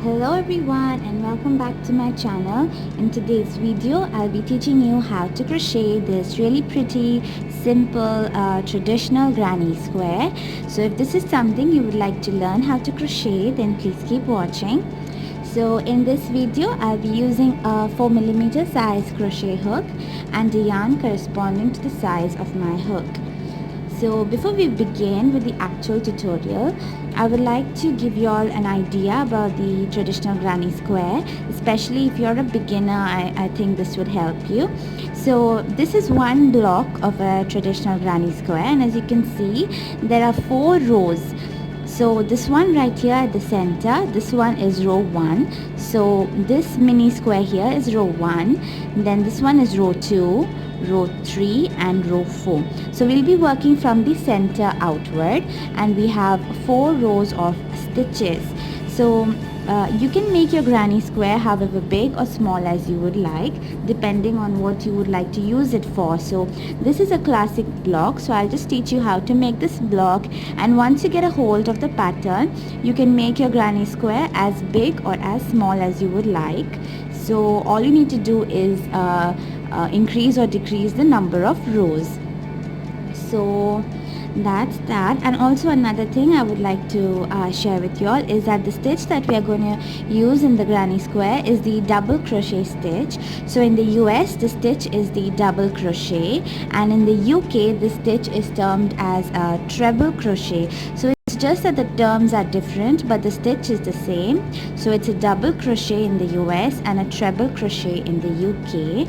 Hello everyone and welcome back to my channel. In today's video I'll be teaching you how to crochet this really pretty simple traditional granny square. So if this is something you would like to learn how to crochet, then please keep watching. So in this video I'll be using a 4mm size crochet hook and a yarn corresponding to the size of my hook. So before we begin with the actual tutorial, I would like to give you all an idea about the traditional granny square. Especially if you're a beginner, I think this would help you. So this is one block of a traditional granny square, and as you can see there are 4 rows. So this one right here at the center, this one is row 1. So this mini square here is row 1. Then this one is row 2, row 3 and row 4. So we'll be working from the center outward, and we have 4 rows of stitches. So you can make your granny square however big or small as you would like, depending on what you would like to use it for. So this is a classic block, so I'll just teach you how to make this block, and once you get a hold of the pattern, you can make your granny square as big or as small as you would like. So all you need to do is increase or decrease the number of rows. So that's that. And also another thing I would like to share with you all is that the stitch that we are going to use in the granny square is the double crochet stitch. So in the US the stitch is the double crochet, and in the UK the stitch is termed as a treble crochet. So it's just that the terms are different, but the stitch is the same. So it's a double crochet in the US and a treble crochet in the UK.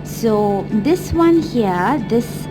So this one here, this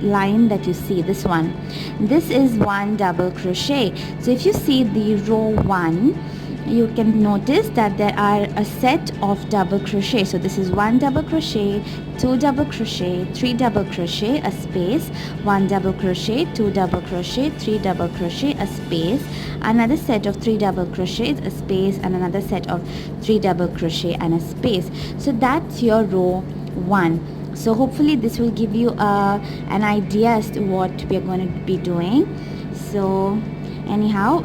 line that you see, this one, this is one double crochet. So if you see the row 1, you can notice that there are a set of double crochet. So this is 1 double crochet, 2 double crochet, 3 double crochet, a space, 1 double crochet, 2 double crochet, 3 double crochet, a space, another set of 3 double crochets, a space, and another set of 3 double crochet and a space. So that's your row 1. So hopefully this will give you an idea as to what we are going to be doing. So anyhow,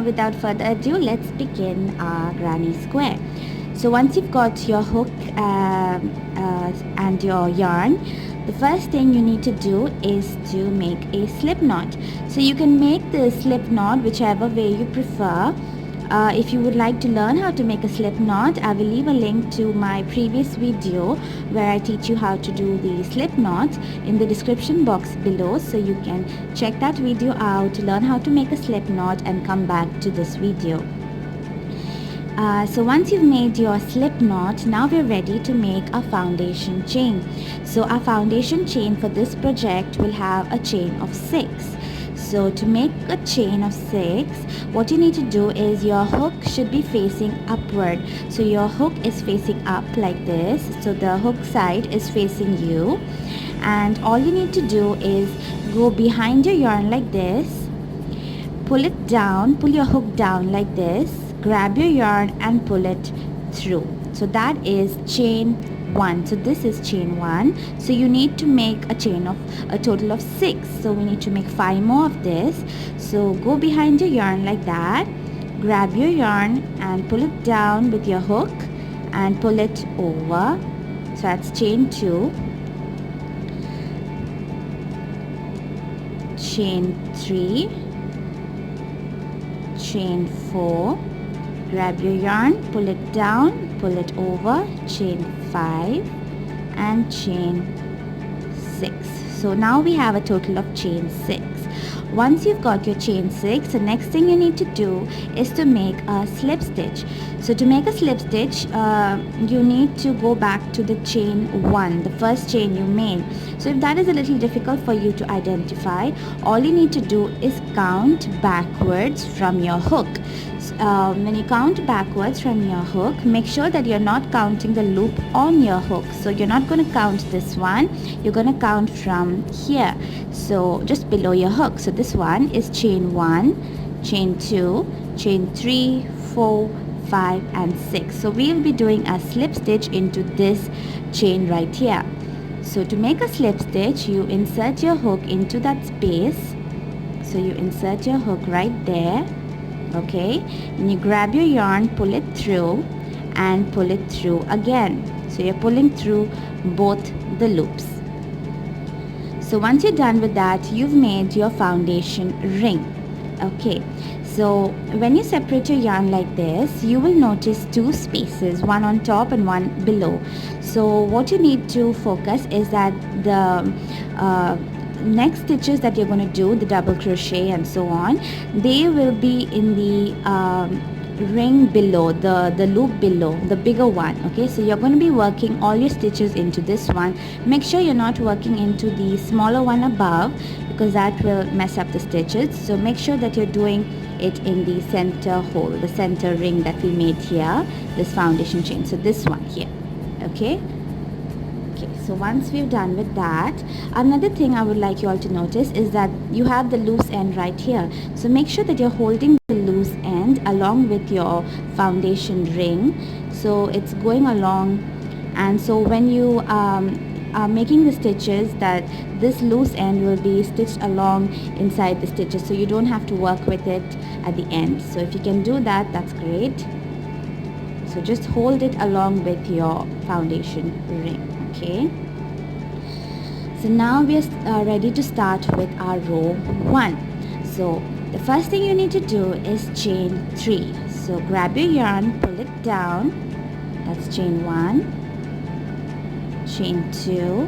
without further ado, let's begin our granny square. So once you've got your hook and your yarn, the first thing you need to do is to make a slip knot. So you can make the slip knot whichever way you prefer. If you would like to learn how to make a slip knot, I will leave a link to my previous video where I teach you how to do the slip knot in the description box below, so you can check that video out, learn how to make a slip knot, and come back to this video. So once you've made your slip knot, now we're ready to make a foundation chain. So our foundation chain for this project will have a chain of 6. So to make a chain of 6, what you need to do is your hook should be facing upward. So your hook is facing up like this. So the hook side is facing you. And all you need to do is go behind your yarn like this, pull it down, pull your hook down like this, grab your yarn and pull it through. So that is chain 1. So this is chain 1. So you need to make a chain of a total of 6. So we need to make 5 more of this. So go behind your yarn like that, grab your yarn and pull it down with your hook and pull it over. So that's chain 2, chain 3, chain 4, grab your yarn, pull it down, pull it over, chain 5 and chain 6. So now we have a total of chain 6. Once you've got your chain 6, the next thing you need to do is to make a slip stitch. So to make a slip stitch, you need to go back to the chain 1, the first chain you made. So if that is a little difficult for you to identify, all you need to do is count backwards from your hook. When you count backwards from your hook, make sure that you're not counting the loop on your hook. So you're not going to count this one, you're going to count from here, so just below your hook. So this one is chain 1, chain 2, chain 3, 4, 5 and 6. So we'll be doing a slip stitch into this chain right here. So to make a slip stitch, you insert your hook into that space. So you insert your hook right there okay? And you grab your yarn, pull it through and pull it through again. So you're pulling through both the loops. So once you're done with that, you've made your foundation ring. Okay, so when you separate your yarn like this, you will notice two spaces, one on top and one below. So what you need to focus is that the next stitches that you're going to do, the double crochet and so on, they will be in the ring below, the loop below, the bigger one. Okay, so you're going to be working all your stitches into this one. Make sure you're not working into the smaller one above, because that will mess up the stitches. So make sure that you're doing it in the center hole, the center ring that we made here, this foundation chain. So this one here. Okay, so once we've done with that, another thing I would like you all to notice is that you have the loose end right here. So make sure that you're holding the loose end along with your foundation ring, so it's going along. And so when you are making the stitches, that this loose end will be stitched along inside the stitches, so you don't have to work with it at the end. So if you can do that, that's great. So just hold it along with your foundation ring. Okay, so now we are ready to start with our row 1. So the first thing you need to do is chain 3. So grab your yarn, pull it down, that's chain 1, chain 2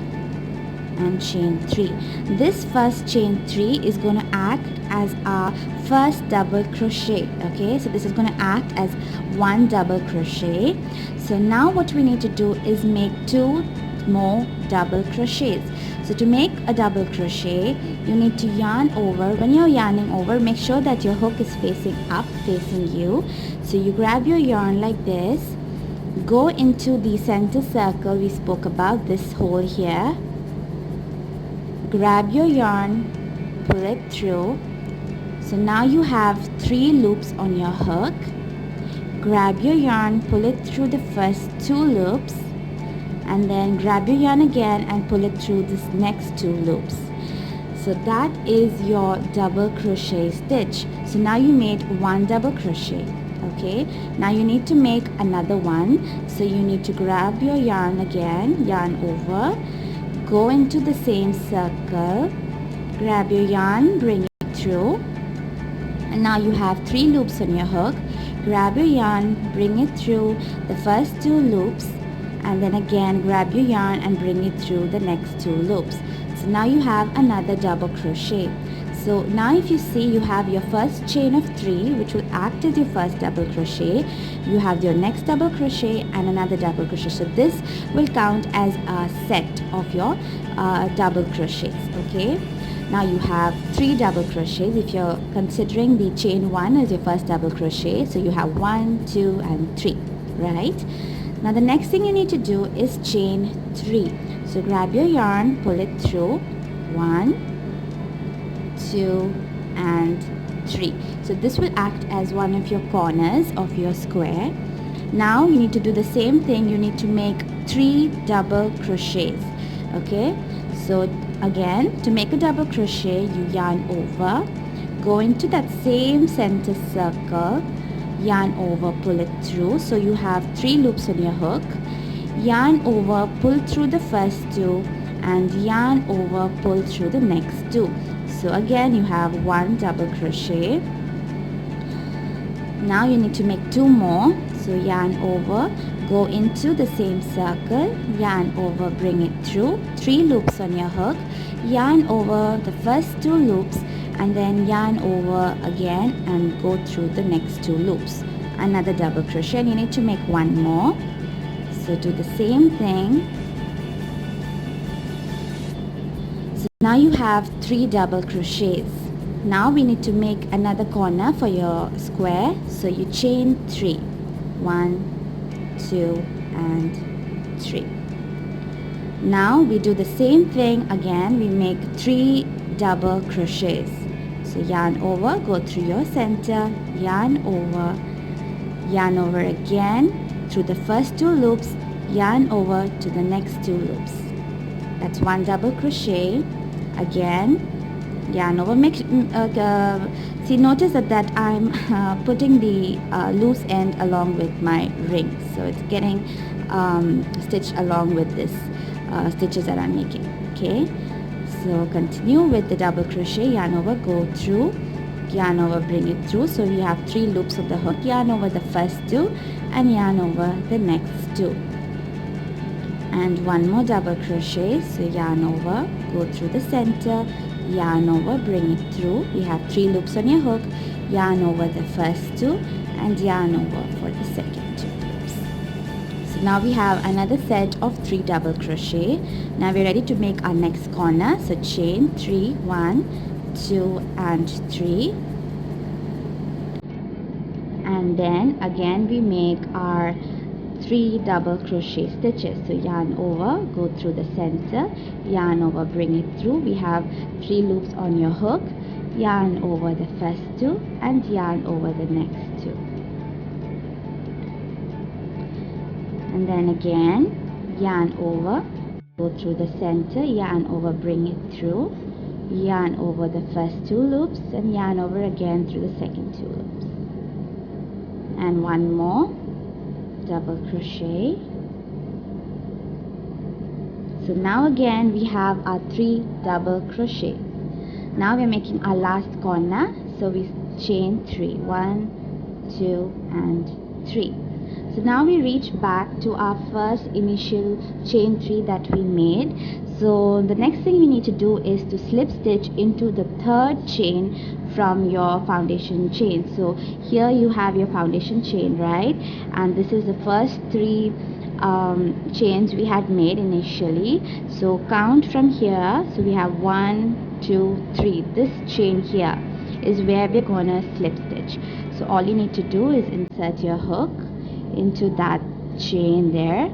and chain 3. This first chain 3 is going to act as our first double crochet. Okay, so this is going to act as one double crochet. So now what we need to do is make 2 more double crochets. So to make a double crochet, you need to yarn over. When you're yarning over, make sure that your hook is facing up, facing you. So you grab your yarn like this, go into the center circle we spoke about, this hole here, grab your yarn, pull it through. So now you have 3 loops on your hook. Grab your yarn, pull it through the first 2 loops, and then grab your yarn again and pull it through this next 2 loops. So that is your double crochet stitch. So now you made 1 double crochet. Okay, now you need to make another one. So you need to grab your yarn again, yarn over, go into the same circle, grab your yarn, bring it through, and now you have 3 loops on your hook. Grab your yarn, bring it through the first 2 loops, and then again grab your yarn and bring it through the next 2 loops. So now you have another double crochet. So now if you see, you have your first chain of 3, which will act as your first double crochet. You have your next double crochet and another double crochet. So this will count as a set of your double crochets. Okay, now you have 3 double crochets if you're considering the chain 1 as your first double crochet. So you have 1, 2 and 3, right? Now the next thing you need to do is chain 3. So grab your yarn, pull it through, 1, 2 and 3. So this will act as one of your corners of your square. Now you need to do the same thing. You need to make 3 double crochets. Okay, so again, to make a double crochet, you yarn over, go into that same center circle, yarn over, pull it through. So you have 3 loops on your hook, yarn over, pull through the first 2 and yarn over, pull through the next 2. So again you have 1 double crochet. Now you need to make 2 more. So yarn over, go into the same circle, yarn over, bring it through, 3 loops on your hook, yarn over the first 2 loops and then yarn over again and go through the next 2 loops. Another double crochet, and you need to make 1 more. So do the same thing. So now you have 3 double crochets. Now we need to make another corner for your square. So you chain 3, 1, 2 and 3. Now we do the same thing again. We make 3 double crochets. So yarn over, go through your center, yarn over again through the first 2 loops, yarn over to the next 2 loops. That's 1 double crochet. Again yarn over. See, notice that I'm putting the loose end along with my ring, so it's getting stitched along with this stitches that I'm making. Okay, so continue with the double crochet, yarn over, go through, yarn over, bring it through. So we have 3 loops of the hook, yarn over the first 2 and yarn over the next 2, and 1 more double crochet. So yarn over, go through the center, yarn over, bring it through. You have 3 loops on your hook, yarn over the first 2 and yarn over for the second 2 loops. So now we have another set of 3 double crochet. Now we're ready to make our next corner. So chain 3, 1, 2 and 3, and then again we make our 3 double crochet stitches. So yarn over, go through the center, yarn over, bring it through. We have 3 loops on your hook, yarn over the first 2 and yarn over the next 2, and then again yarn over, go through the center, yarn over, bring it through, yarn over the first 2 loops and yarn over again through the second 2 loops, and 1 more double crochet. So now again we have our 3 double crochets. Now we're making our last corner. So we chain 3, 1, 2 and 3. So now we reach back to our first initial chain 3 that we made. So the next thing we need to do is to slip stitch into the 3rd chain from your foundation chain. So here you have your foundation chain, right? And this is the first 3 chains we had made initially. So count from here. So we have 1, 2, 3. This chain here is where we're gonna slip stitch. So all you need to do is insert your hook into that chain there.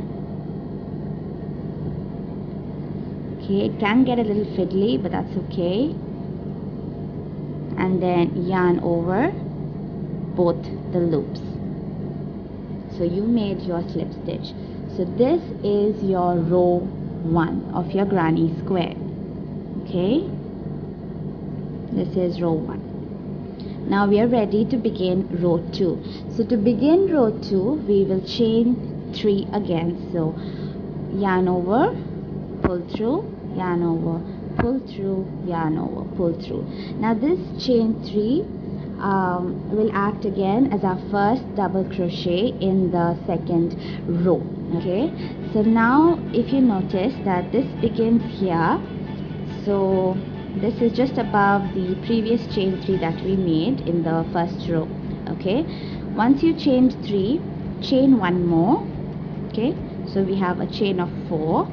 Okay, it can get a little fiddly, but that's okay. And then yarn over both the loops. So you made your slip stitch. So this is your row 1 of your granny square. Okay, this is row 1. Now we are ready to begin row 2. So to begin row 2, we will chain 3 again. So yarn over, pull through, yarn over, pull through, yarn over, pull through. Now this chain 3 will act again as our first double crochet in the second row. Okay, so now if you notice that this begins here, so this is just above the previous chain 3 that we made in the first row. Okay, once you chained 3, chain 1 more. Okay, so we have a chain of 4,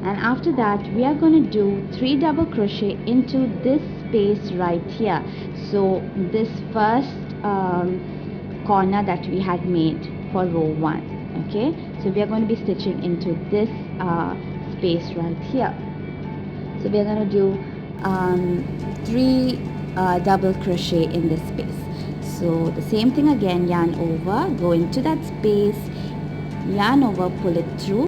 and after that we are going to do 3 double crochet into this space right here. So this first corner that we had made for row 1. Okay, so we are going to be stitching into this space right here. So we are going to do 3 double crochet in this space. So the same thing again, yarn over, go into that space, yarn over, pull it through,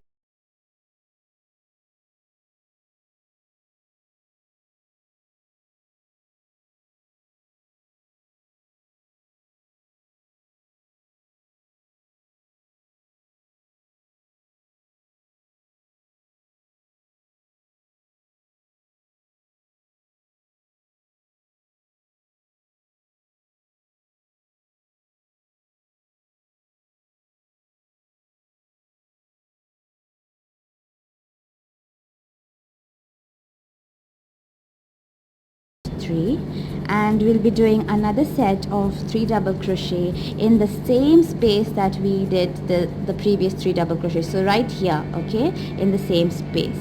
and we'll be doing another set of 3 double crochet in the same space that we did the previous 3 double crochet. So right here, okay, in the same space.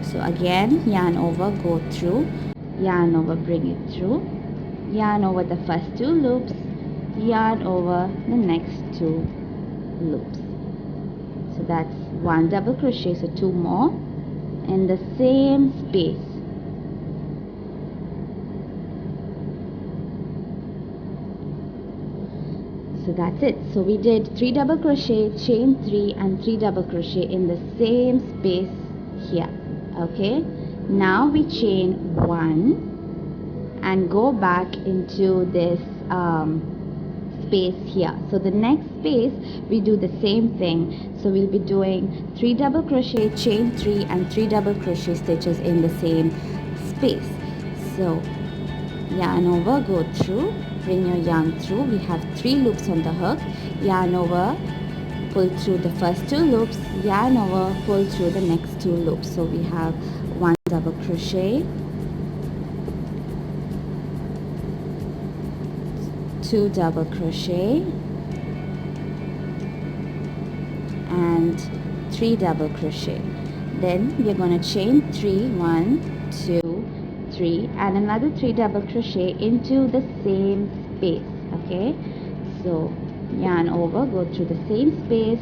So again, yarn over, go through, yarn over, bring it through, yarn over the first 2 loops, yarn over the next 2 loops. So that's 1 double crochet, so 2 more in the same space. So that's it. So we did 3 double crochet, chain 3 and 3 double crochet in the same space here. Okay, now we chain 1, and go back into this space here. So the next space we do the same thing. So we'll be doing 3 double crochet, chain 3 and 3 double crochet stitches in the same space. So yarn over, go through, bring your yarn through. We have 3 loops on the hook. Yarn over, pull through the first 2 loops, yarn over, pull through the next 2 loops. So we have 1 double crochet, 2 double crochet and 3 double crochet. Then we're going to chain 3, 1, 2, 3 and another 3 double crochet into the same space. Okay, so yarn over, go through the same space,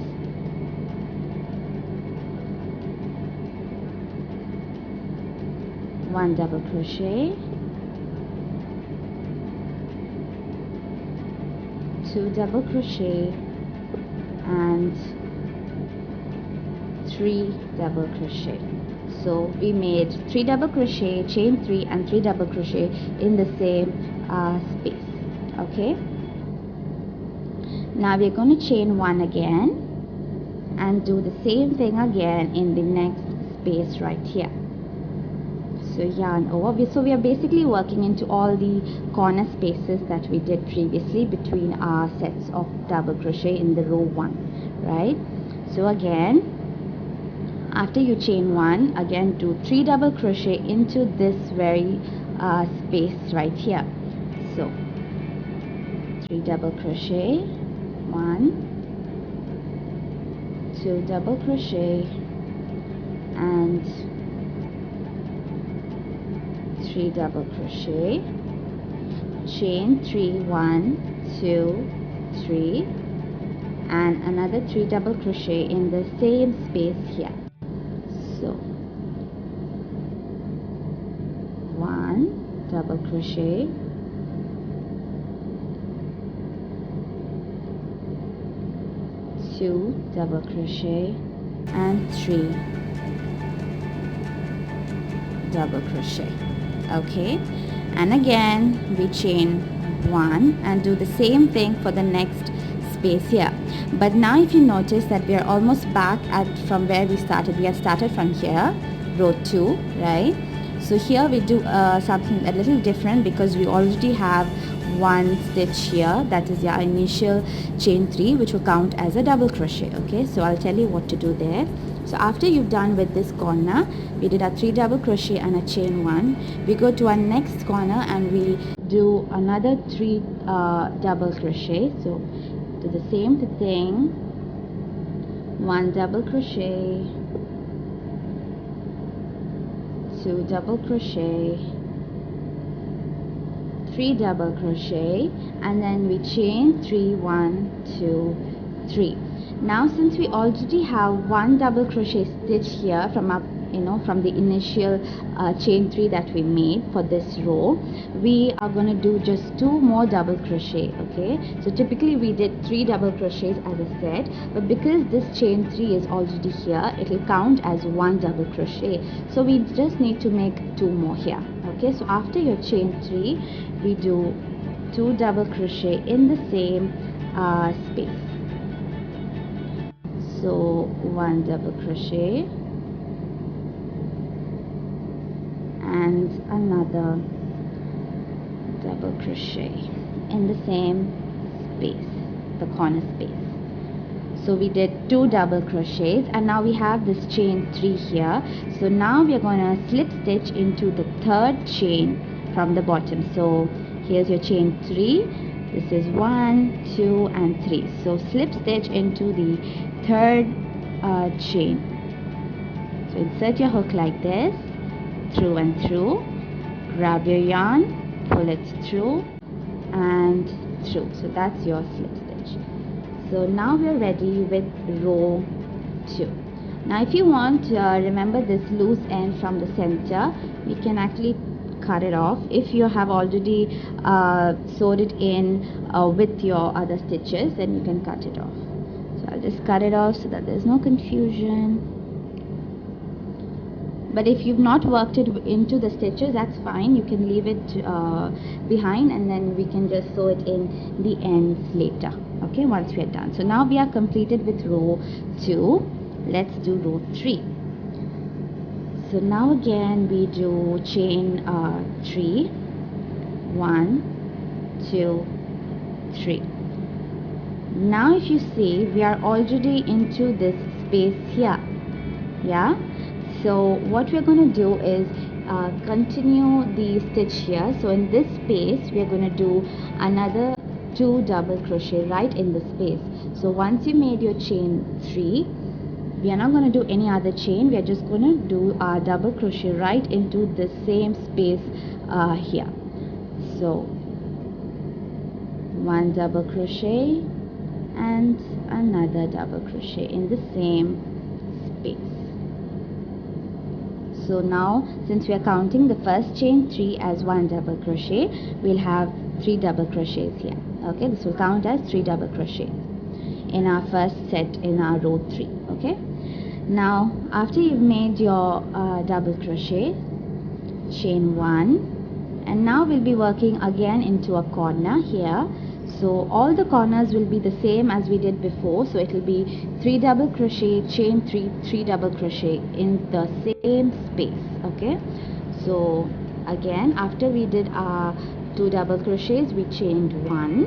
one double crochet, 2 double crochet and 3 double crochet. So we made 3 double crochet, chain 3 and 3 double crochet in the same space. Okay, now we're going to chain 1 again and do the same thing again in the next space right here. So yarn over. So we are basically working into all the corner spaces that we did previously between our sets of double crochet in the row 1, right? So again, after you chain 1, again do 3 double crochet into this very space right here. So 3 double crochet, 1, 2 double crochet and 3 double crochet, chain 3, 1, 2, 3 and another 3 double crochet in the same space here. So 1 double crochet, 2 double crochet and 3 double crochet. Okay, and again we chain 1 and do the same thing for the next space here. But now if you notice that we are almost back at from where we started. We had started from here, row 2, right? So here we do something a little different because we already have 1 stitch here, that is your initial chain 3, which will count as a double crochet. Okay, so I'll tell you what to do there. So after you've done with this corner, we did a 3 double crochet and a chain 1. We go to our next corner and we do another 3 double crochet. So do the same thing, 1 double crochet, 2 double crochet, 3 double crochet and then we chain 3, 1, 2, 3. Now since we already have 1 double crochet stitch here from our from the initial chain 3 that we made for this row, we are going to do just 2 more double crochet. Okay, so typically we did 3 double crochets as I said, but because this chain 3 is already here, it will count as 1 double crochet, so we just need to make 2 more here. Okay, so after your chain 3 we do 2 double crochet in the same space. So 1 double crochet and another double crochet in the same space, the corner space. So we did 2 double crochets and now we have this chain 3 here. So now we are going to slip stitch into the 3rd chain from the bottom. So here's your chain 3, this is 1, 2 and 3. So slip stitch into the 3rd chain. So insert your hook like this, through and through, grab your yarn, pull it through and through. So that's your slip stitch. So now we're ready with row 2. Now if you want, remember this loose end from the center, we can actually cut it off if you have already sewed it in with your other stitches, then you can cut it off. So I'll just cut it off so that there's no confusion. but if you've not worked it into the stitches, that's fine. You can leave it behind, and then we can just sew it in the ends later, okay, once we are done. So now we are completed with row 2. Let's do row 3. So now again we do chain 3, 1, 2, 3. Now if you see, we are already into this space here, yeah. So what we're going to do is continue the stitch here. So in this space we are going to do another 2 double crochet right in the space. So once you made your chain 3, we are not going to do any other chain. We are just going to do our double crochet right into the same space here. So 1 double crochet and another double crochet in the same space. So now, since we are counting the first chain 3 as 1 double crochet, we'll have 3 double crochets here. Okay, this will count as 3 double crochets in our first set in our row 3. Okay, now after you've made your double crochet, chain 1, and now we'll be working again into a corner here. So all the corners will be the same as we did before. So it will be 3 double crochet, chain 3, 3 double crochet in the same space. Okay, so again after we did our 2 double crochets, we chained 1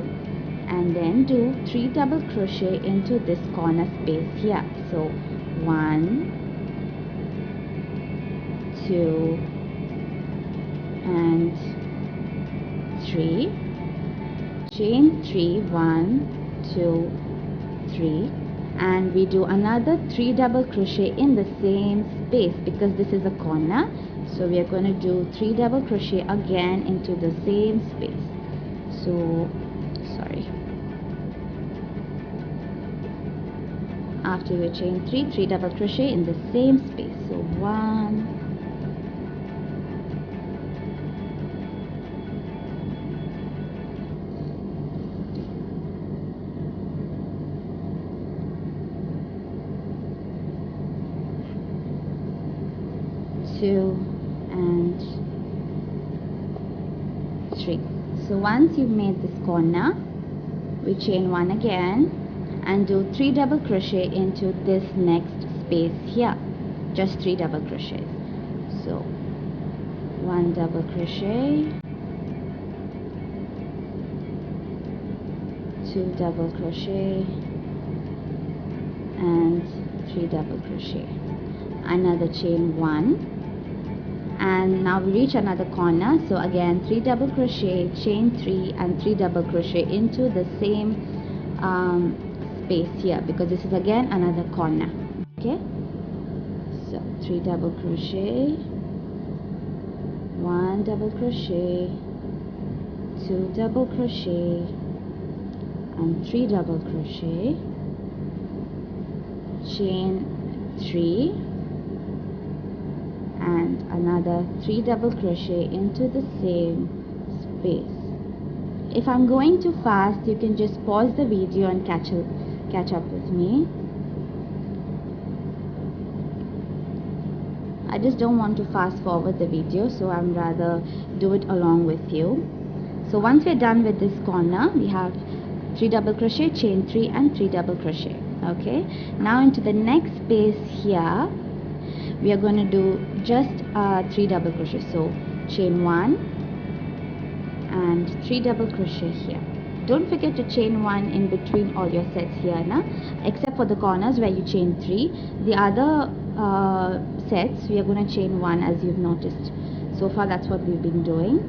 and then do 3 double crochet into this corner space here. So 1, 2 and 3, chain 3, 1, 2, 3, and we do another 3 double crochet in the same space because this is a corner. So we are going to do 3 double crochet again into the same space. So sorry, after you chain 3, 3 double crochet in the same space. So 1, 2 and 3. So once you've made this corner, we chain 1 again and do 3 double crochet into this next space here, just 3 double crochets. So 1 double crochet, 2 double crochet and 3 double crochet, another chain 1, and now we reach another corner. So again 3 double crochet, chain 3 and 3 double crochet into the same space here because this is again another corner. Okay, so 3 double crochet, 1 double crochet, 2 double crochet and 3 double crochet, chain 3 and another 3 double crochet into the same space. If I'm going too fast, you can just pause the video and catch up with me. I just don't want to fast forward the video, so I'm rather do it along with you. So once we're done with this corner, we have 3 double crochet, chain 3 and 3 double crochet. Okay, now into the next space here we are going to do just 3 double crochet. So chain 1 and 3 double crochet here. Don't forget to chain 1 in between all your sets here, except for the corners where you chain 3. The other sets we are going to chain 1, as you've noticed so far. That's what we've been doing.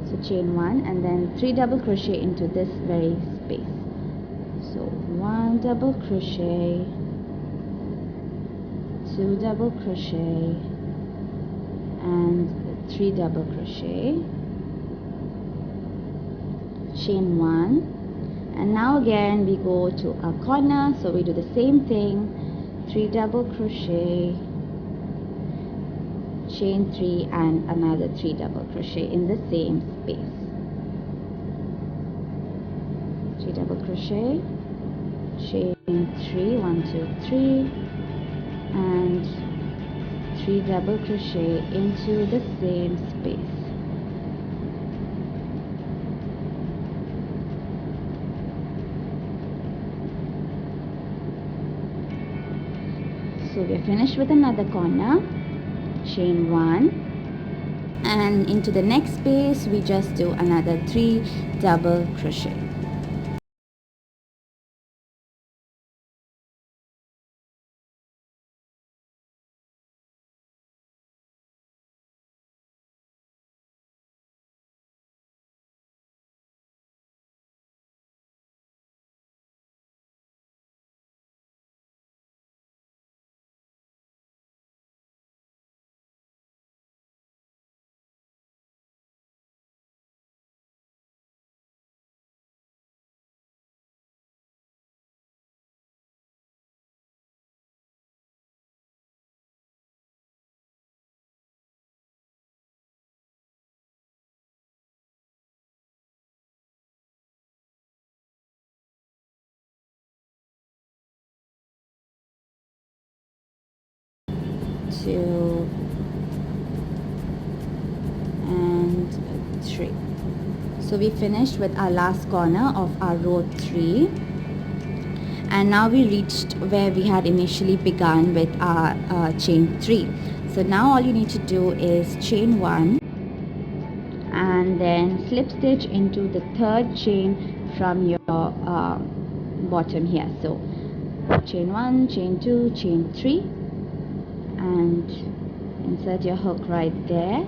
So chain 1 and then 3 double crochet into this very space. So 1 double crochet, 2 double crochet and 3 double crochet, chain 1, and now again we go to a corner. So we do the same thing, 3 double crochet, chain 3 and another 3 double crochet in the same space. 3 double crochet, chain 3, 1, 2, 3 and 3 double crochet into the same space. So we are finished with another corner. Chain 1, and into the next space we just do another 3 double crochet. Two and 3. So we finished with our last corner of our row 3, and now we reached where we had initially begun with our chain 3. So now all you need to do is chain 1 and then slip stitch into the third chain from your bottom here. So chain 1, chain 2, chain 3, and insert your hook right there.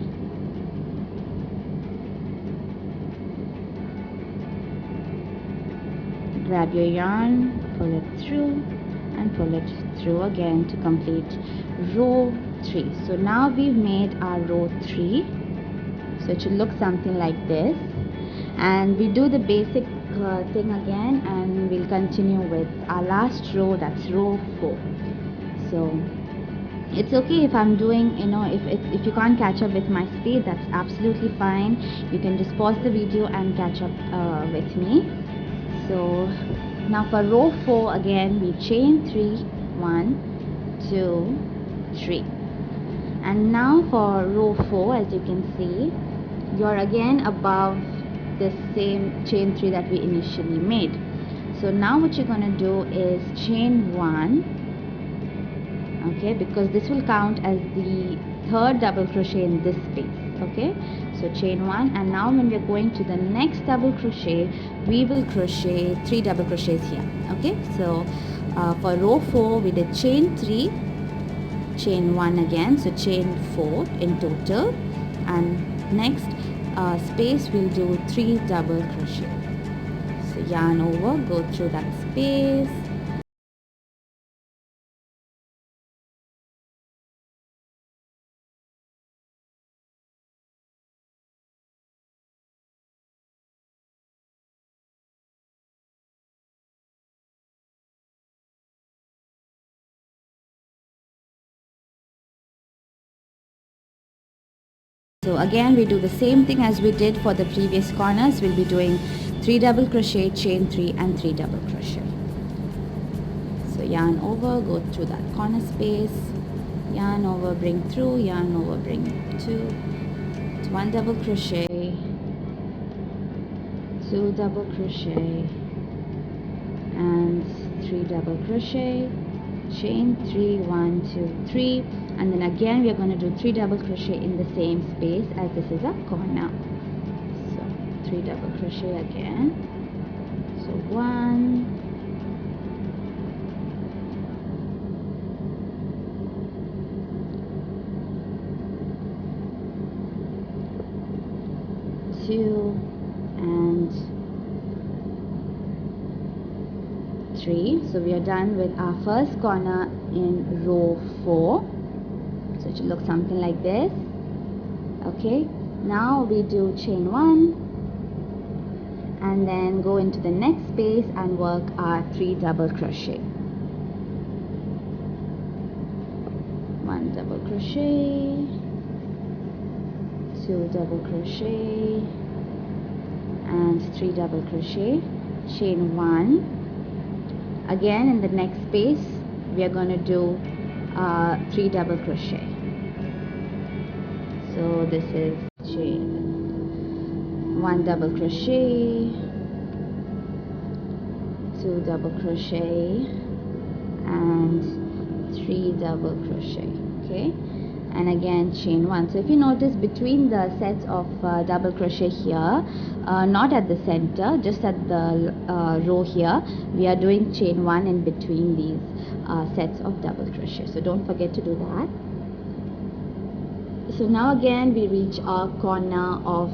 Grab your yarn, pull it through and pull it through again to complete row 3. So now we've made our row 3, so it should look something like this, and we do the basic thing again, and we'll continue with our last row, that's row 4. So it's okay if I'm doing, if you can't catch up with my speed, that's absolutely fine. You can just pause the video and catch up with me. So now for row 4 again we chain 3, 1, 2, 3, and now for row 4, as you can see, you're again above the same chain 3 that we initially made. So now what you're going to do is chain 1, okay, because this will count as the third double crochet in this space. Okay, so chain 1, and now when we're going to the next double crochet we will crochet 3 double crochets here. Okay, so for row 4 we did chain 3, chain 1 again, so chain 4 in total, and next space we'll do 3 double crochet. So yarn over, go through that space, so again we do the same thing as we did for the previous corners. We'll be doing 3 double crochet, chain 3 and 3 double crochet. So yarn over, go through that corner space, yarn over, bring through, yarn over, bring 2, it's 1 double crochet, 2 double crochet and 3 double crochet, chain 3, 1, 2, 3, and then again we are going to do 3 double crochet in the same space as this is a corner. So 3 double crochet again, so 1, 2 and 3. So we are done with our first corner in row 4. So it should look something like this. Okay, now we do chain 1 and then go into the next space and work our 3 double crochet. 1 double crochet, 2 double crochet and 3 double crochet, chain 1. Again in the next space we are going to do 3 double crochet. So this is chain 1 double crochet, 2 double crochet, and 3 double crochet. Okay, and again chain 1. So if you notice, between the sets of double crochet here, not at the center, just at the row here, we are doing chain 1 in between these sets of double crochet. So don't forget to do that. So now again we reach our corner of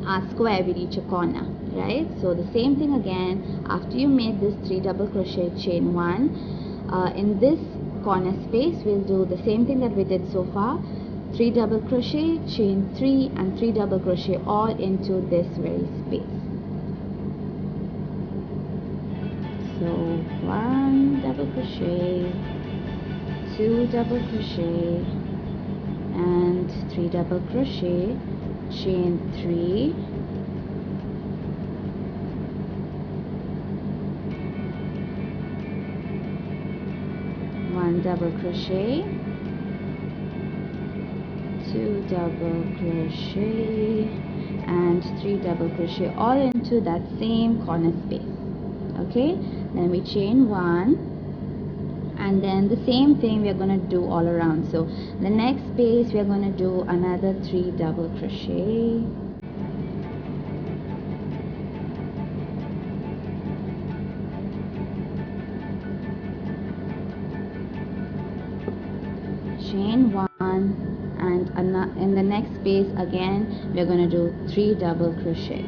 our square, we reach a corner, right? So the same thing again, after you made this 3 double crochet, chain 1, in this corner space we'll do the same thing that we did so far, 3 double crochet, chain 3, and 3 double crochet all into this very space. So 1 double crochet, 2 double crochet, and 3 double crochet, chain 3, one double crochet, 2 double crochet, and 3 double crochet all into that same corner space. Okay, then we chain 1, and then the same thing we are going to do all around. So the next space we are going to do another 3 double crochet, chain 1, and in the next space again we are going to do 3 double crochet.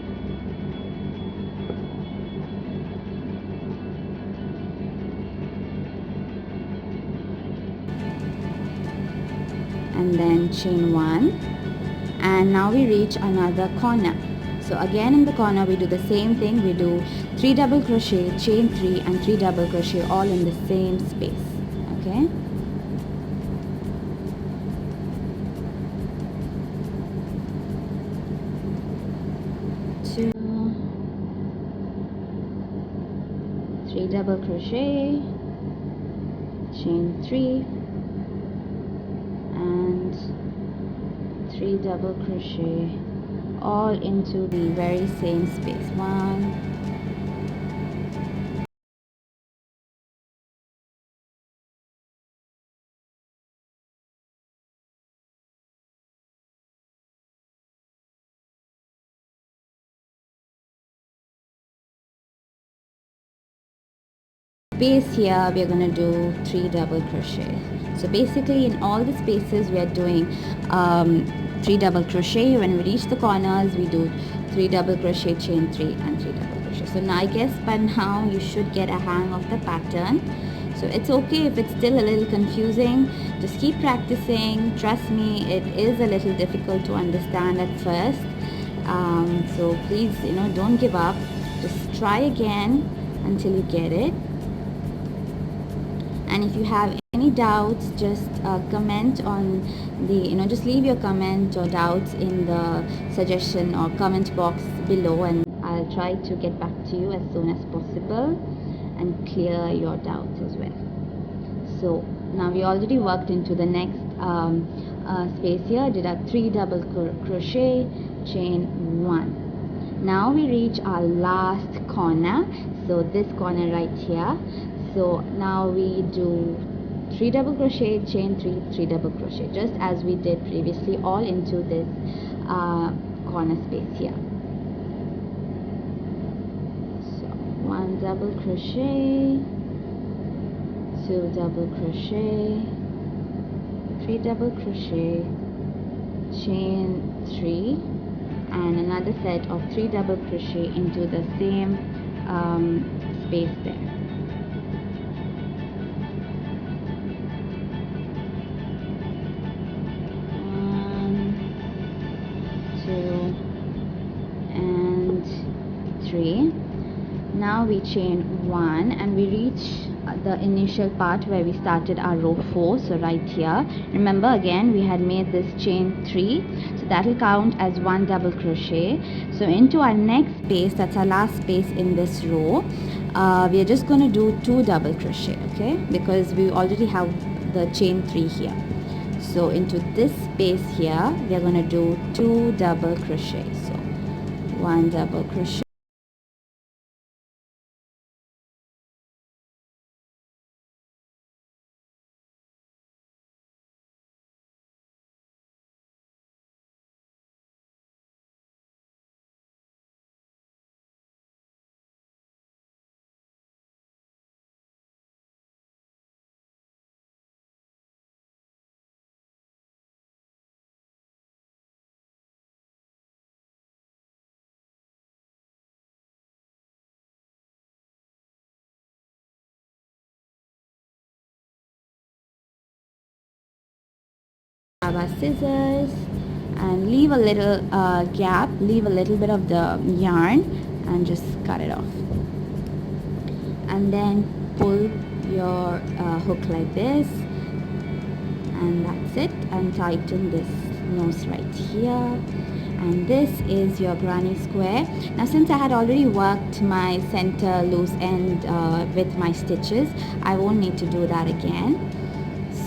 And then chain 1, and now we reach another corner. So again in the corner we do the same thing, we do 3 double crochet, chain 3, and 3 double crochet all in the same space. Okay, two, 3 double crochet, chain 3, and 3 double crochet all into the very same space. 1, space here we are going to do 3 double crochet. So basically in all the spaces we are doing 3 double crochet. When we reach the corners we do 3 double crochet, chain 3, and 3 double crochet. So now I guess by now you should get a hang of the pattern. So it's okay if it's still a little confusing, just keep practicing. Trust me, it is a little difficult to understand at first, so please, don't give up, just try again until you get it. And if you have any doubts, just comment on the, just leave your comment or doubts in the suggestion or comment box below, and I'll try to get back to you as soon as possible and clear your doubts as well. So now we already worked into the next space here, did a 3 double crochet, chain 1. Now we reach our last corner, so this corner right here. So now we do 3 double crochet, chain 3, 3 double crochet, just as we did previously, all into this corner space here. So 1 double crochet, 2 double crochet, 3 double crochet, chain 3, and another set of 3 double crochet into the same space there. 3. Now we chain 1 and we reach the initial part where we started our row 4, so right here. Remember, again we had made this chain 3, so that will count as 1 double crochet. So into our next space, that's our last space in this row, we are just going to do 2 double crochet, okay, because we already have the chain 3 here. So into this space here we are going to do 2 double crochet. So 1 double crochet, have our scissors, and leave a little gap, leave a little bit of the yarn and just cut it off, and then pull your hook like this, and that's it, and tighten this nose right here. And this is your granny square. Now since I had already worked my center loose end with my stitches, I won't need to do that again.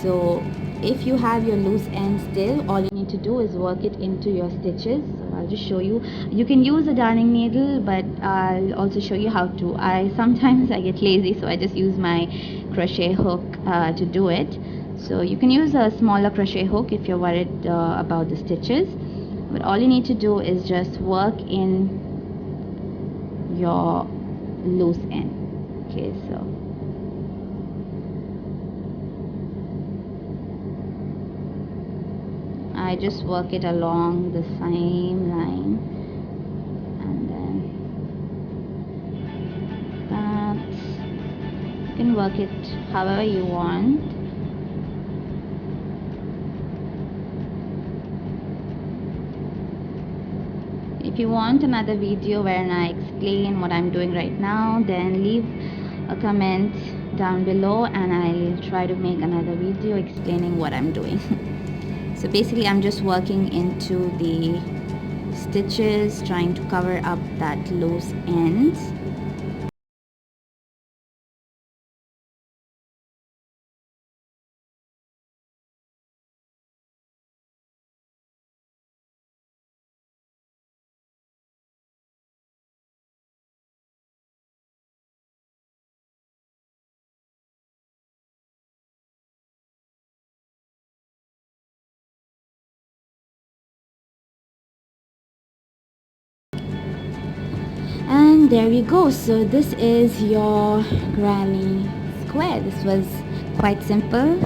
So if you have your loose end still, all you need to do is work it into your stitches. So I'll just show you. You can use a darning needle, but I'll also show you how to. Sometimes I get lazy, so I just use my crochet hook to do it. So you can use a smaller crochet hook if you're worried about the stitches, but all you need to do is just work in your loose end. Okay, so I just work it along the same line, and then that, you can work it however you want. If you want another video wherein I explain what I'm doing right now, then leave a comment down below and I'll try to make another video explaining what I'm doing. So basically I'm just working into the stitches, trying to cover up that loose ends. And there we go. So this is your granny square. This was quite simple.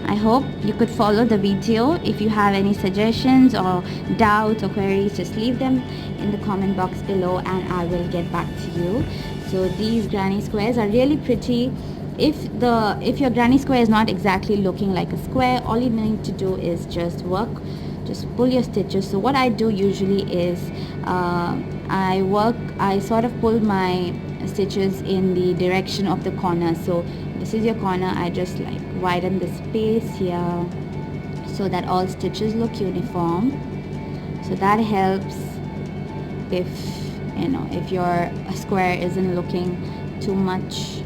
I hope you could follow the video. If you have any suggestions or doubts or queries, just leave them in the comment box below and I will get back to you. So these granny squares are really pretty. If your granny square is not exactly looking like a square, all you need to do is just pull your stitches. So what I do usually is I sort of pull my stitches in the direction of the corner. So this is your corner. I just like widen the space here so that all stitches look uniform. So that helps if your square isn't looking too much,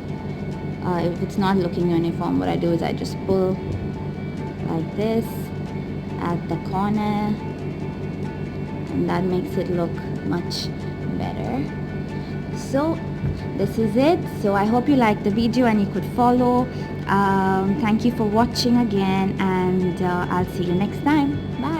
if it's not looking uniform. What I do is I just pull like this at the corner, and that makes it look much better. So this is it. So I hope you liked the video and you could follow. Thank you for watching again, and I'll see you next time. Bye.